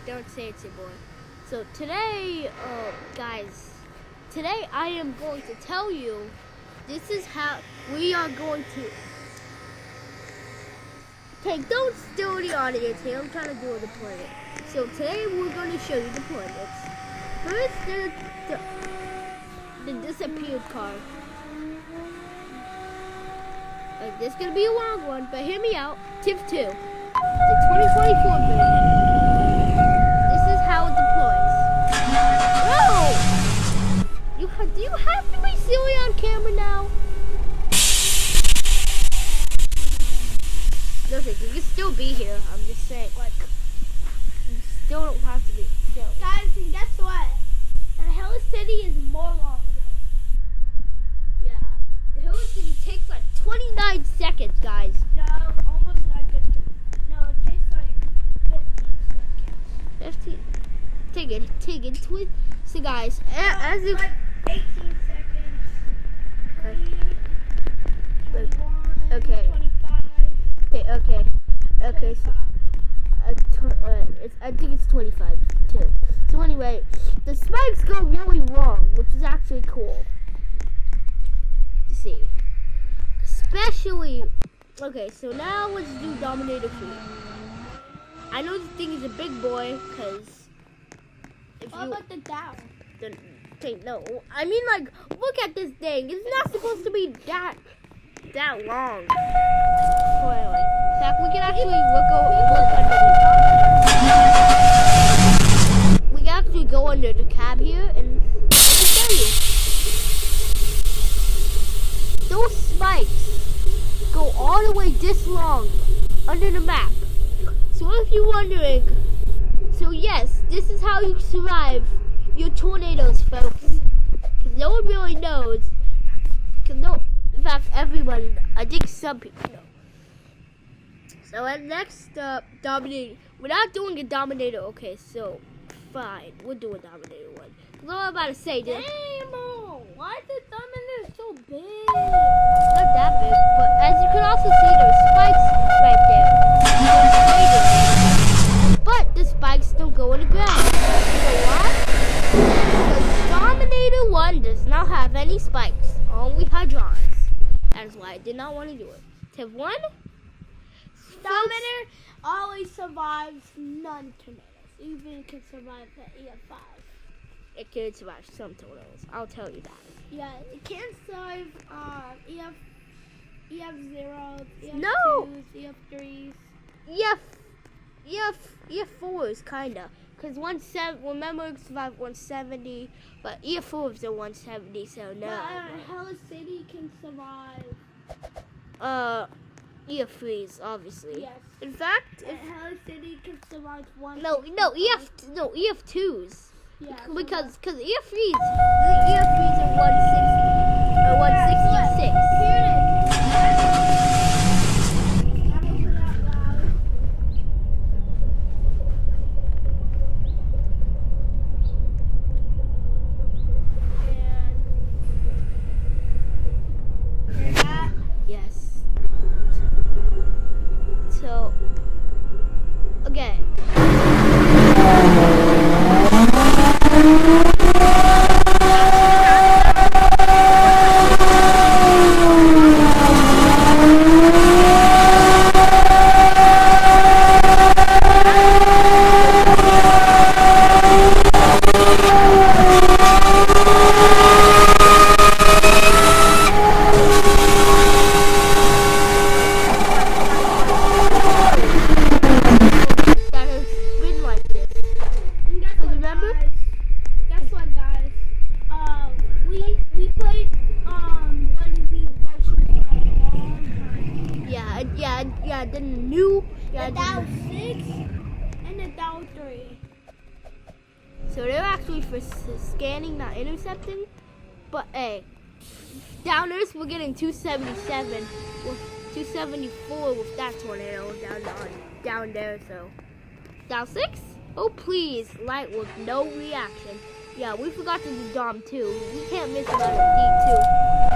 Don't say it's your boy. So today, guys, today I am going to tell you, this is how we are going to, okay, don't steal the audience here, I'm trying to do a deployment. So today we're going to show you deployments. First, the disappeared car. Like, this is going to be a long one, but hear me out. Tip 2, the 2024 version. Do you have to be silly on camera now? Listen, you can still be here. I'm just saying, like, you still don't have to be silly. Guys, and guess what? The Hello City is more longer. Yeah. The Hello City takes like 29 seconds, guys. No, almost like it. No, it takes like 15 seconds. 15. Take it. So, guys, as you. Like 18 seconds. Okay. 21, Okay. 25. Okay. So, I think it's 25 too. So anyway, the spikes go really wrong, which is actually cool to see. Especially, okay. So now let's do Dominator 3. I know this thing is a big boy, cause if What about the down? No, I mean, like, look at this thing. It's not supposed to be that long. In fact, we can actually go under the cab here and show you. Those spikes go all the way this long under the map. So if you're wondering, so yes, this is how you survive your tornadoes, folks. Because no one really knows. In fact, everyone, I think some people know. So at next, Dominator. We're not doing a Dominator. Okay, so fine, we'll do a Dominator 1. That's all I'm about to say. Damn, why is the Dominator so big? Not that big, but as you can also see, there's spikes right there. But the spikes don't go in the ground. You know why? Because Dominator 1 does not have any spikes, only hydraulics. That is why I did not want to do it. Tip 1, Dominator always survives non-tornadoes. Even it can survive the EF5. It can survive some tornadoes, I'll tell you that. Yeah, it can survive EF0s, No! EF2s, EF3s. EF4s, kinda. Because remember, it survived 170, but EF4s are 170, so no. But Hello City can survive. EF3s, obviously. Yes. In fact, Hello City can survive one. EF2s. Yeah. Because EF3s are 160 or 166. Here it is. Yes. So, okay. The Dow 6 and the Dow 3. So they're actually for scanning, not intercepting. But hey, downers we're getting 277 with 274 with that tornado down there. So Dow 6. Oh please, light with no reaction. Yeah, we forgot to do Dom 2. We can't miss another D2.